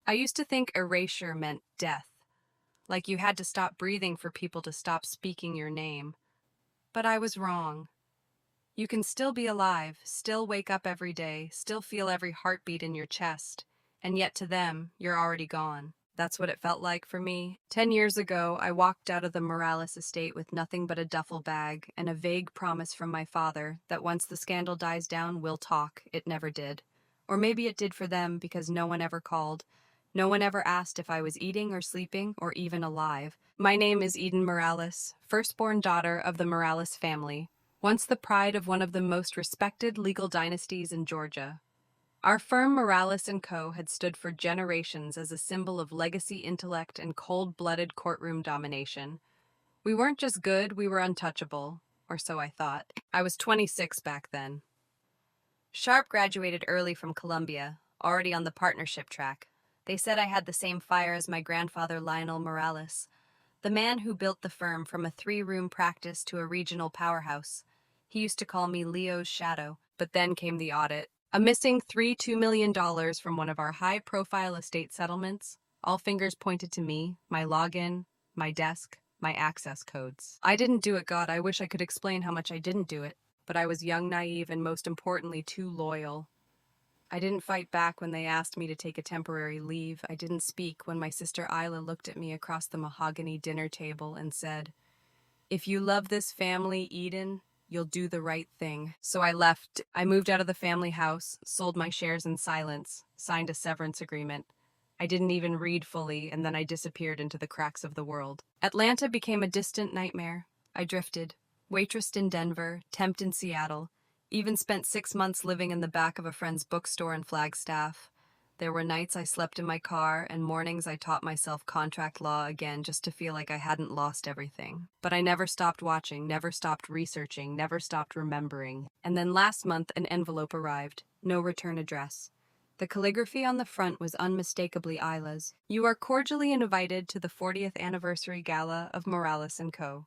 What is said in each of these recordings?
I used to think erasure meant death, like you had to stop breathing for people to stop speaking your name. But I was wrong. You can still be alive, still wake up every day, still feel every heartbeat in your chest, and yet to them, you're already gone. That's what it felt like for me. 10 years ago, I walked out of the Morales estate with nothing but a duffel bag and a vague promise from my father that once the scandal dies down, we'll talk. It never did. Or maybe it did for them because no one ever called. No one ever asked if I was eating or sleeping or even alive. My name is Eden Morales, firstborn daughter of the Morales family, once the pride of one of the most respected legal dynasties in Georgia. Our firm Morales & Co. had stood for generations as a symbol of legacy intellect and cold-blooded courtroom domination. We weren't just good, we were untouchable, or so I thought. I was 26 back then. Sharp graduated early from Columbia, already on the partnership track. They said I had the same fire as my grandfather Lionel Morales, the man who built the firm from a 3-room practice to a regional powerhouse. He used to call me Leo's shadow, but then came the audit. A missing $2 million from one of our high-profile estate settlements. All fingers pointed to me, my login, my desk, my access codes. I didn't do it, God. I wish I could explain how much I didn't do it. But I was young, naive, and most importantly, too loyal. I didn't fight back when they asked me to take a temporary leave. I didn't speak when my sister Isla looked at me across the mahogany dinner table and said, "If you love this family, Eden, you'll do the right thing." So I left. I moved out of the family house, sold my shares in silence, signed a severance agreement. I didn't even read fully, and then I disappeared into the cracks of the world. Atlanta became a distant nightmare. I drifted. Waitressed in Denver, temped in Seattle, even spent 6 months living in the back of a friend's bookstore in Flagstaff. There were nights I slept in my car, and mornings I taught myself contract law again just to feel like I hadn't lost everything. But I never stopped watching, never stopped researching, never stopped remembering. And then last month an envelope arrived. No return address. The calligraphy on the front was unmistakably Isla's. "You are cordially invited to the 40th anniversary gala of Morales & Co.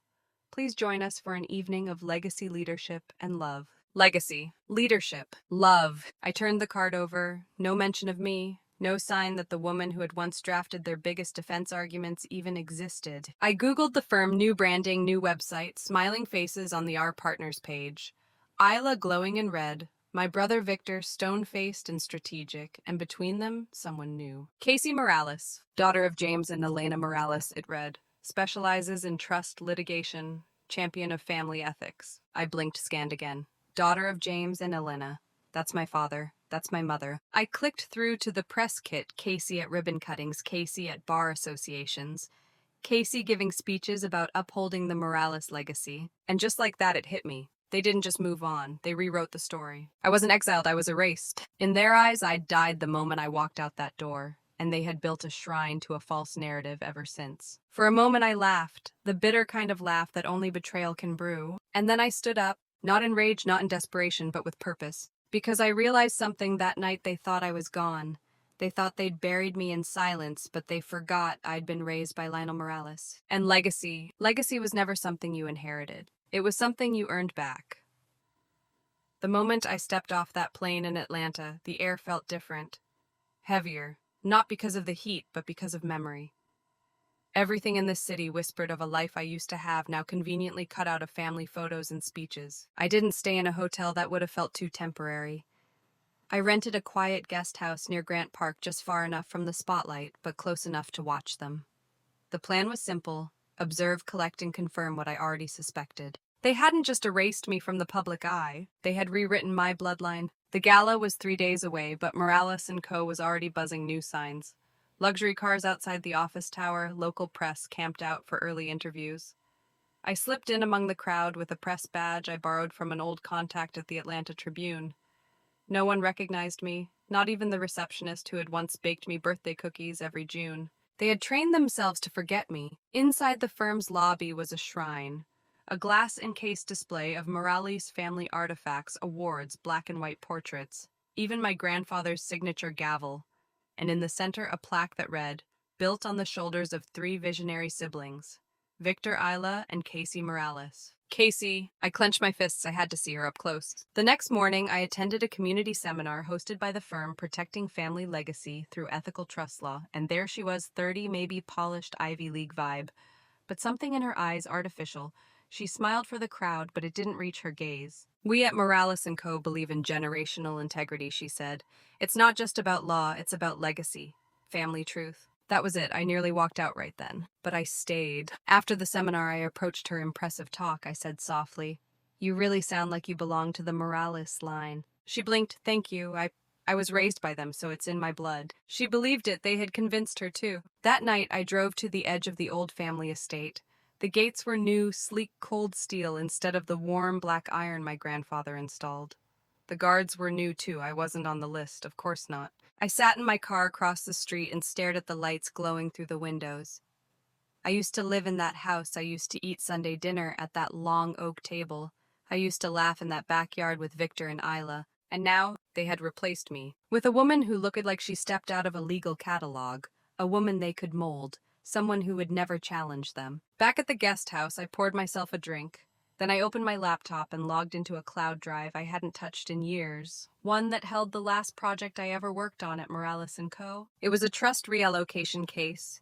Please join us for an evening of legacy leadership and love." Legacy, leadership, love. I turned the card over. No mention of me. No sign that the woman who had once drafted their biggest defense arguments even existed. I Googled the firm, new branding, new website, smiling faces on the Our Partners page. Isla glowing in red. My brother Victor stone-faced and strategic, and between them, someone new. Casey Morales, daughter of James and Elena Morales, it read. Specializes in trust litigation, champion of family ethics. I blinked, scanned again. Daughter of James and Elena. That's my father. That's my mother. I clicked through to the press kit, Casey at ribbon cuttings, Casey at bar associations, Casey giving speeches about upholding the Morales legacy. And just like that, it hit me. They didn't just move on. They rewrote the story. I wasn't exiled. I was erased. In their eyes, I died the moment I walked out that door, and they had built a shrine to a false narrative ever since. For a moment, I laughed, the bitter kind of laugh that only betrayal can brew. And then I stood up, not in rage, not in desperation, but with purpose. Because I realized something that night. They thought I was gone. They thought they'd buried me in silence, but they forgot I'd been raised by Lionel Morales. And legacy. Legacy was never something you inherited. It was something you earned back. The moment I stepped off that plane in Atlanta, the air felt different. Heavier. Not because of the heat, but because of memory. Everything in this city whispered of a life I used to have, now conveniently cut out of family photos and speeches. I didn't stay in a hotel. That would have felt too temporary. I rented a quiet guest house near Grant Park, just far enough from the spotlight, but close enough to watch them. The plan was simple: observe, collect, and confirm what I already suspected. They hadn't just erased me from the public eye. They had rewritten my bloodline. The gala was 3 days away, but Morales & Co. was already buzzing news signs. Luxury cars outside the office tower, local press camped out for early interviews. I slipped in among the crowd with a press badge I borrowed from an old contact at the Atlanta Tribune. No one recognized me, not even the receptionist who had once baked me birthday cookies every June. They had trained themselves to forget me. Inside the firm's lobby was a shrine, a glass-encased display of Morales family artifacts, awards, black and white portraits, even my grandfather's signature gavel, and in the center a plaque that read, "Built on the shoulders of 3 visionary siblings, Victor Isla and Casey Morales." Casey, I clenched my fists. I had to see her up close. The next morning, I attended a community seminar hosted by the firm Protecting Family Legacy Through Ethical Trust Law, and there she was, 30, maybe polished Ivy League vibe. But something in her eyes artificial. She smiled for the crowd, but it didn't reach her gaze. We at Morales & Co. believe in generational integrity, she said. It's not just about law, it's about legacy, family truth. That was it. I nearly walked out right then. But I stayed. After the seminar, I approached her impressive talk. I said softly, "You really sound like you belong to the Morales line." She blinked. "Thank you. I was raised by them, so it's in my blood." She believed it. They had convinced her, too. That night, I drove to the edge of the old family estate. The gates were new, sleek, cold steel instead of the warm, black iron my grandfather installed. The guards were new, too. I wasn't on the list. Of course not. I sat in my car across the street and stared at the lights glowing through the windows. I used to live in that house. I used to eat Sunday dinner at that long oak table. I used to laugh in that backyard with Victor and Isla. And now they had replaced me with a woman who looked like she stepped out of a legal catalog, a woman they could mold, someone who would never challenge them. Back at the guest house, I poured myself a drink. Then I opened my laptop and logged into a cloud drive I hadn't touched in years, one that held the last project I ever worked on at Morales & Co. It was a trust reallocation case.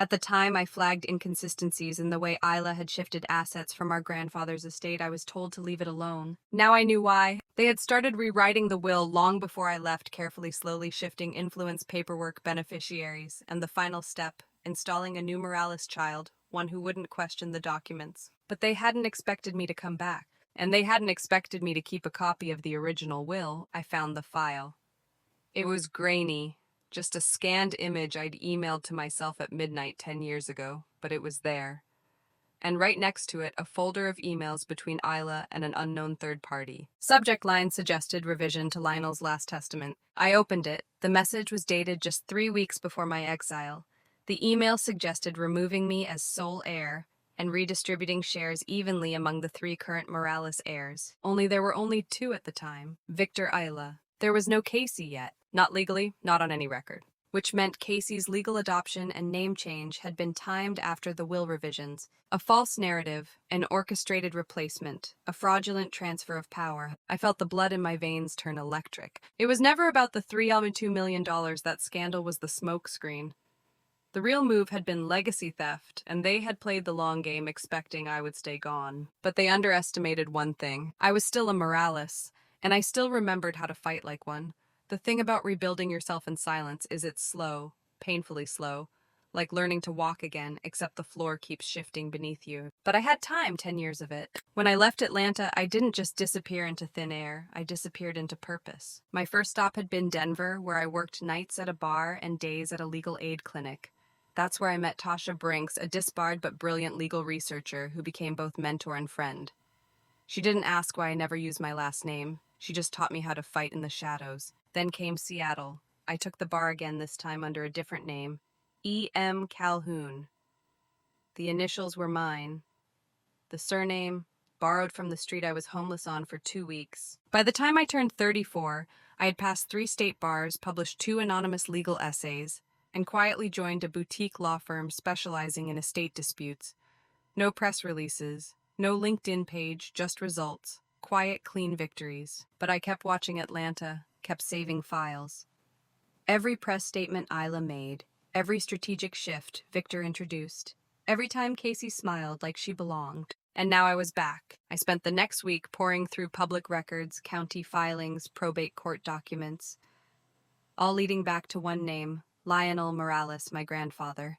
At the time, I flagged inconsistencies in the way Isla had shifted assets from our grandfather's estate. I was told to leave it alone. Now I knew why. They had started rewriting the will long before I left, carefully, slowly shifting influence, paperwork, beneficiaries, and the final step, installing a new Morales child, one who wouldn't question the documents. But they hadn't expected me to come back, and they hadn't expected me to keep a copy of the original will. I found the file. It was grainy, just a scanned image I'd emailed to myself at midnight 10 years ago, but it was there. And right next to it, a folder of emails between Isla and an unknown third party. Subject line suggested revision to Lionel's last testament. I opened it. The message was dated just 3 weeks before my exile. The email suggested removing me as sole heir and redistributing shares evenly among the 3 current Morales heirs. Only there were only 2 at the time, Victor, Isla. There was no Casey yet, not legally, not on any record, which meant Casey's legal adoption and name change had been timed after the will revisions. A false narrative, an orchestrated replacement, a fraudulent transfer of power. I felt the blood in my veins turn electric. It was never about the $3.2 million. That scandal was the smokescreen. The real move had been legacy theft, and they had played the long game expecting I would stay gone. But they underestimated one thing. I was still a Morales, and I still remembered how to fight like one. The thing about rebuilding yourself in silence is it's slow, painfully slow, like learning to walk again, except the floor keeps shifting beneath you. But I had time, 10 years of it. When I left Atlanta, I didn't just disappear into thin air, I disappeared into purpose. My first stop had been Denver, where I worked nights at a bar and days at a legal aid clinic. That's where I met Tasha Brinks, a disbarred but brilliant legal researcher who became both mentor and friend. She didn't ask why I never used my last name. She just taught me how to fight in the shadows. Then came Seattle. I took the bar again, this time under a different name. E.M. Calhoun. The initials were mine. The surname, borrowed from the street I was homeless on for 2 weeks. By the time I turned 34, I had passed 3 state bars, published 2 anonymous legal essays, and quietly joined a boutique law firm specializing in estate disputes. No press releases, no LinkedIn page, just results. Quiet, clean victories. But I kept watching Atlanta, kept saving files. Every press statement Isla made, every strategic shift Victor introduced, every time Casey smiled like she belonged. And now I was back. I spent the next week poring through public records, county filings, probate court documents, all leading back to one name, Lionel Morales, my grandfather.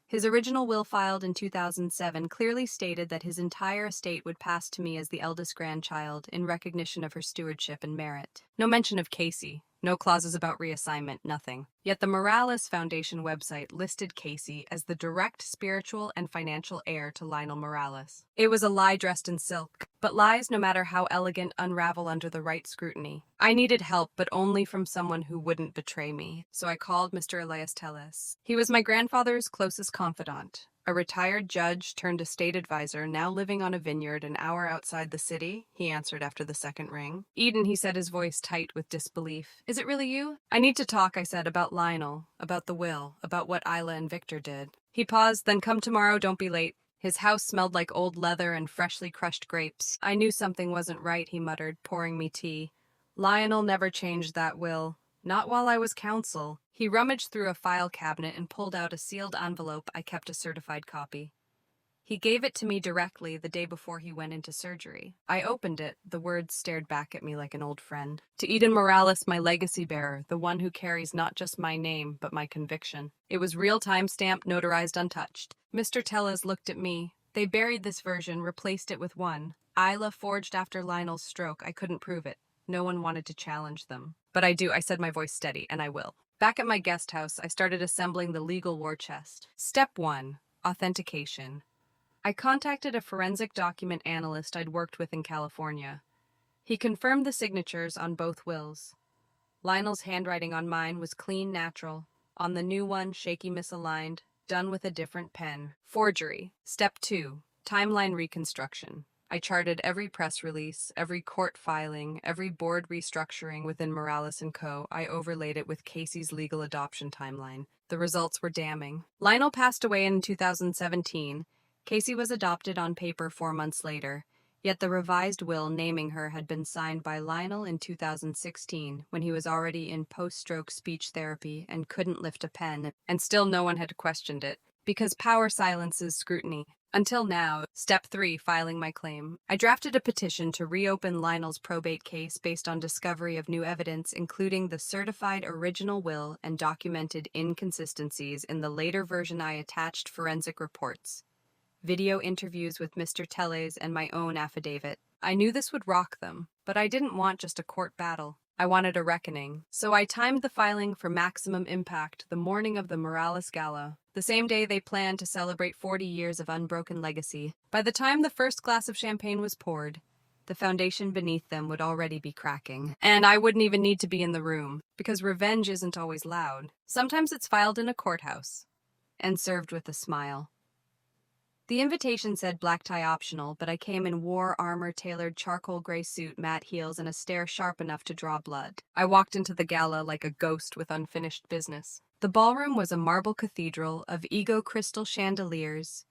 His original will, filed in 2007, clearly stated that his entire estate would pass to me as the eldest grandchild in recognition of her stewardship and merit. No mention of Casey, no clauses about reassignment, nothing. Yet the Morales Foundation website listed Casey as the direct spiritual and financial heir to Lionel Morales. It was a lie dressed in silk, but lies, no matter how elegant, unravel under the right scrutiny. I needed help, but only from someone who wouldn't betray me, so I called Mr. Elias Telles. He was my grandfather's closest confidant. A retired judge turned estate advisor, now living on a vineyard an hour outside the city, he answered after the second ring. Eden, he said, his voice tight with disbelief. Is it really you? I need to talk, I said, about Lionel, about the will, about what Isla and Victor did. He paused, then come tomorrow, don't be late. His house smelled like old leather and freshly crushed grapes. I knew something wasn't right, he muttered, pouring me tea. Lionel never changed that will. Not while I was counsel. He rummaged through a file cabinet and pulled out a sealed envelope. I kept a certified copy. He gave it to me directly the day before he went into surgery. I opened it. The words stared back at me like an old friend. To Eden Morales, my legacy bearer, the one who carries not just my name, but my conviction. It was real-time stamped, notarized, untouched. Mr. Tellez looked at me. They buried this version, replaced it with one. Isla forged after Lionel's stroke. I couldn't prove it. No one wanted to challenge them. But I do, I said, my voice steady, and I will. Back at my guest house, I started assembling the legal war chest. Step 1. Authentication. I contacted a forensic document analyst I'd worked with in California. He confirmed the signatures on both wills. Lionel's handwriting on mine was clean, natural. On the new one, shaky, misaligned, done with a different pen. Forgery. Step 2. Timeline reconstruction. I charted every press release, every court filing, every board restructuring within Morales & Co. I overlaid it with Casey's legal adoption timeline. The results were damning. Lionel passed away in 2017. Casey was adopted on paper 4 months later, yet the revised will naming her had been signed by Lionel in 2016 when he was already in post-stroke speech therapy and couldn't lift a pen, and still no one had questioned it, because power silences scrutiny. Until now. Step 3. Filing my claim. I drafted a petition to reopen Lionel's probate case based on discovery of new evidence, including the certified original will and documented inconsistencies in the later version. I attached forensic reports, video interviews with Mr. Tellez, and my own affidavit. I knew this would rock them, but I didn't want just a court battle. I wanted a reckoning. So I timed the filing for maximum impact the morning of the Morales Gala, the same day they planned to celebrate 40 years of unbroken legacy. By the time the first glass of champagne was poured, the foundation beneath them would already be cracking. And I wouldn't even need to be in the room, because revenge isn't always loud. Sometimes it's filed in a courthouse and served with a smile. The invitation said black tie optional, but I came in war armor-tailored charcoal gray suit, matte heels, and a stare sharp enough to draw blood. I walked into the gala like a ghost with unfinished business. The ballroom was a marble cathedral of ego crystal chandeliers,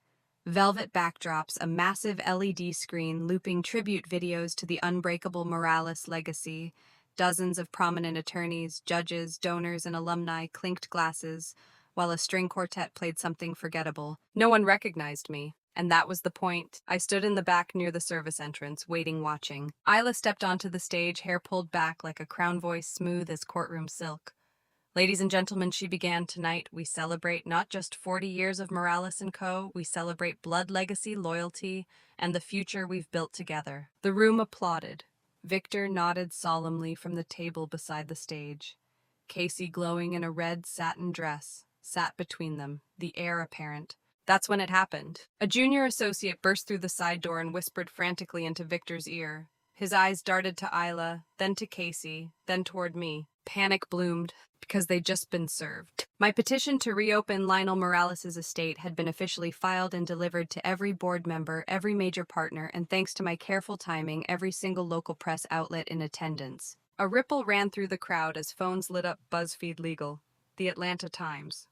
velvet backdrops, a massive LED screen looping tribute videos to the unbreakable Morales legacy. Dozens of prominent attorneys, judges, donors, and alumni clinked glasses, while a string quartet played something forgettable. No one recognized me, and that was the point. I stood in the back near the service entrance, waiting, watching. Isla stepped onto the stage, hair pulled back like a crown voice, smooth as courtroom silk. Ladies and gentlemen, she began, tonight we celebrate not just 40 years of Morales & Co., we celebrate blood legacy, loyalty, and the future we've built together. The room applauded. Victor nodded solemnly from the table beside the stage. Casey, glowing in a red satin dress, sat between them, the heir apparent. That's when it happened. A junior associate burst through the side door and whispered frantically into Victor's ear. His eyes darted to Isla, then to Casey, then toward me. Panic bloomed, because they'd just been served. My petition to reopen Lionel Morales' estate had been officially filed and delivered to every board member, every major partner, and thanks to my careful timing, every single local press outlet in attendance. A ripple ran through the crowd as phones lit up BuzzFeed Legal, the Atlanta Times.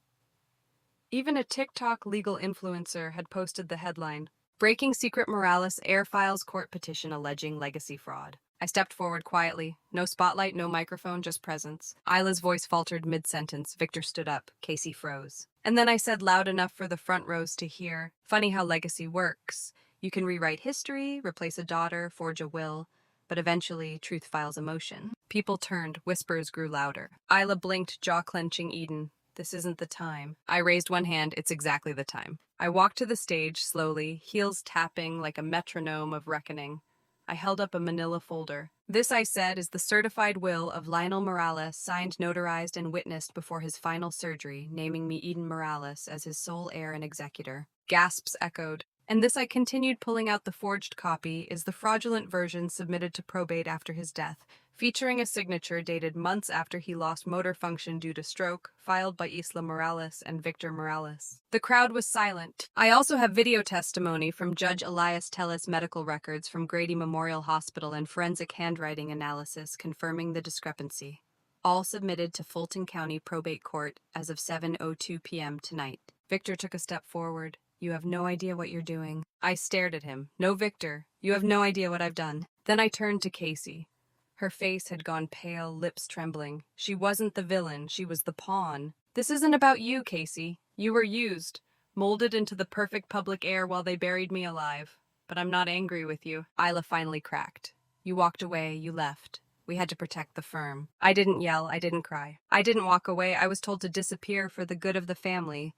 Even a TikTok legal influencer had posted the headline, "Breaking Secret Morales Heir Files Court Petition Alleging Legacy Fraud." I stepped forward quietly. No spotlight, no microphone, just presence. Isla's voice faltered mid-sentence. Victor stood up. Casey froze. And then I said loud enough for the front rows to hear, "Funny how legacy works. You can rewrite history, replace a daughter, forge a will, but eventually truth files emotion." People turned. Whispers grew louder. Isla blinked, jaw-clenching. "Eden, this isn't the time." I raised one hand. "It's exactly the time." I walked to the stage slowly, heels tapping like a metronome of reckoning. I held up a manila folder. "This," I said, "is the certified will of Lionel Morales, signed, notarized, and witnessed before his final surgery, naming me, Eden Morales, as his sole heir and executor." Gasps echoed. "And this," I continued, pulling out the forged copy, "is the fraudulent version submitted to probate after his death, featuring a signature dated months after he lost motor function due to stroke, filed by Isla Morales and Victor Morales." The crowd was silent. "I also have video testimony from Judge Elias Tellez, medical records from Grady Memorial Hospital, and forensic handwriting analysis confirming the discrepancy. All submitted to Fulton County Probate Court as of 7:02 p.m. tonight." Victor took a step forward. You have no idea what you're doing. I stared at him. No, Victor, you have no idea what I've done. Then I turned to Casey. Her face had gone pale, lips trembling. She wasn't the villain, she was the pawn. This isn't about you, Casey. You were used, molded into the perfect public air while they buried me alive. But I'm not angry with you. Isla finally cracked. You walked away, you left. We had to protect the firm. I didn't yell, I didn't cry. I didn't walk away, I was told to disappear for the good of the family.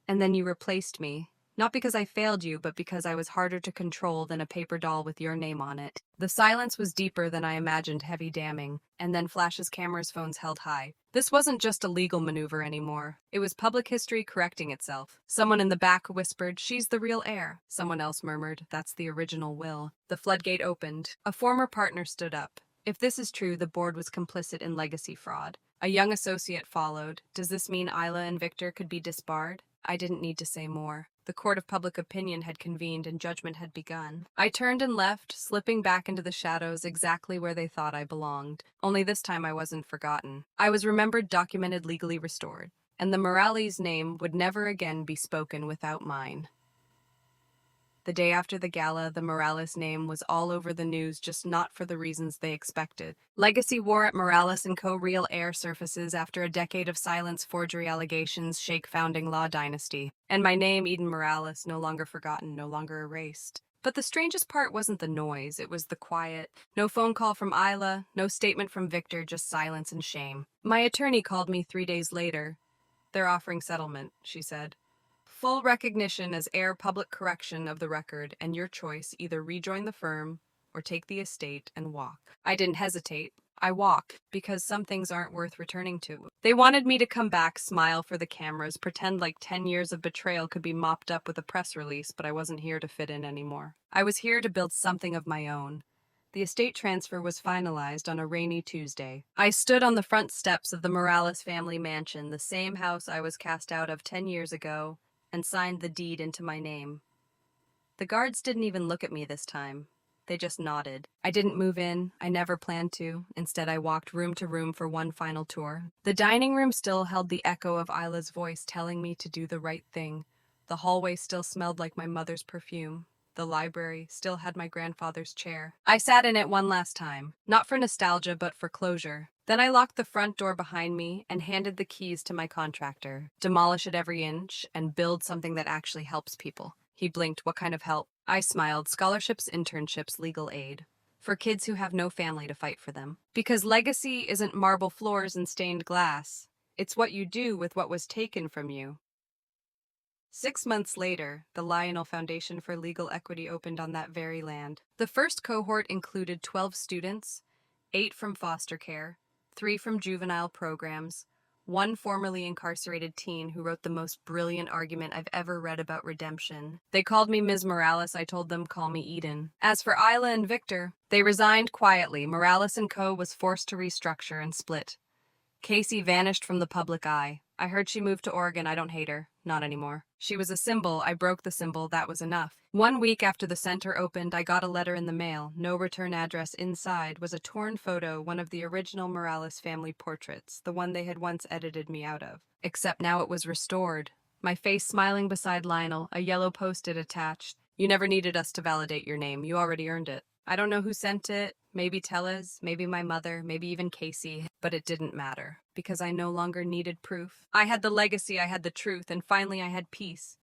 And then you replaced me. Not because I failed you, but because I was harder to control than a paper doll with your name on it. The silence was deeper than I imagined, heavy damning, and then Flash's cameras phones held high. This wasn't just a legal maneuver anymore. It was public history correcting itself. Someone in the back whispered, "She's the real heir." Someone else murmured, "That's the original will." The floodgate opened. A former partner stood up. If this is true, the board was complicit in legacy fraud. A young associate followed. Does this mean Isla and Victor could be disbarred? I didn't need to say more. The court of public opinion had convened and judgment had begun. I turned and left, slipping back into the shadows exactly where they thought I belonged. Only this time I wasn't forgotten. I was remembered, documented, legally restored. And the Morales name would never again be spoken without mine. The day after the gala, the Morales name was all over the news, just not for the reasons they expected. Legacy war at Morales & Co. Real heir surfaces after a decade of silence, forgery allegations shake founding law dynasty. And my name, Eden Morales, no longer forgotten, no longer erased. But the strangest part wasn't the noise, it was the quiet. No phone call from Isla, no statement from Victor, just silence and shame. My attorney called me 3 days later. "They're offering settlement," she said. "Full recognition as heir, public correction of the record, and your choice, either rejoin the firm or take the estate and walk." I didn't hesitate. I walk, because some things aren't worth returning to. They wanted me to come back, smile for the cameras, pretend like 10 years of betrayal could be mopped up with a press release, but I wasn't here to fit in anymore. I was here to build something of my own. The estate transfer was finalized on a rainy Tuesday. I stood on the front steps of the Morales family mansion, the same house I was cast out of 10 years ago, and signed the deed into my name. The guards didn't even look at me this time. They just nodded. I didn't move in. I never planned to. Instead, I walked room to room for one final tour. The dining room still held the echo of Isla's voice telling me to do the right thing. The hallway still smelled like my mother's perfume. The library still had my grandfather's chair. I sat in it one last time, not for nostalgia, but for closure. Then I locked the front door behind me and handed the keys to my contractor. Demolish it every inch and build something that actually helps people. He blinked. What kind of help? I smiled. Scholarships, internships, legal aid. For kids who have no family to fight for them. Because legacy isn't marble floors and stained glass. It's what you do with what was taken from you. 6 months later, the Lionel Foundation for Legal Equity opened on that very land. The first cohort included 12 students, 8 from foster care, 3 from juvenile programs, 1 formerly incarcerated teen who wrote the most brilliant argument I've ever read about redemption. They called me Ms. Morales. I told them, call me Eden. As for Isla and Victor, they resigned quietly. Morales & Co. was forced to restructure and split. Casey vanished from the public eye. I heard she moved to Oregon. I don't hate her. Not anymore. She was a symbol. I broke the symbol. That was enough. 1 week after the center opened, I got a letter in the mail. No return address. Inside was a torn photo, one of the original Morales family portraits, the one they had once edited me out of. Except now it was restored. My face smiling beside Lionel, a yellow post-it attached. "You never needed us to validate your name. You already earned it." I don't know who sent it. Maybe Tellez, maybe my mother, maybe even Casey. But it didn't matter, because I no longer needed proof. I had the legacy, I had the truth, and finally I had peace.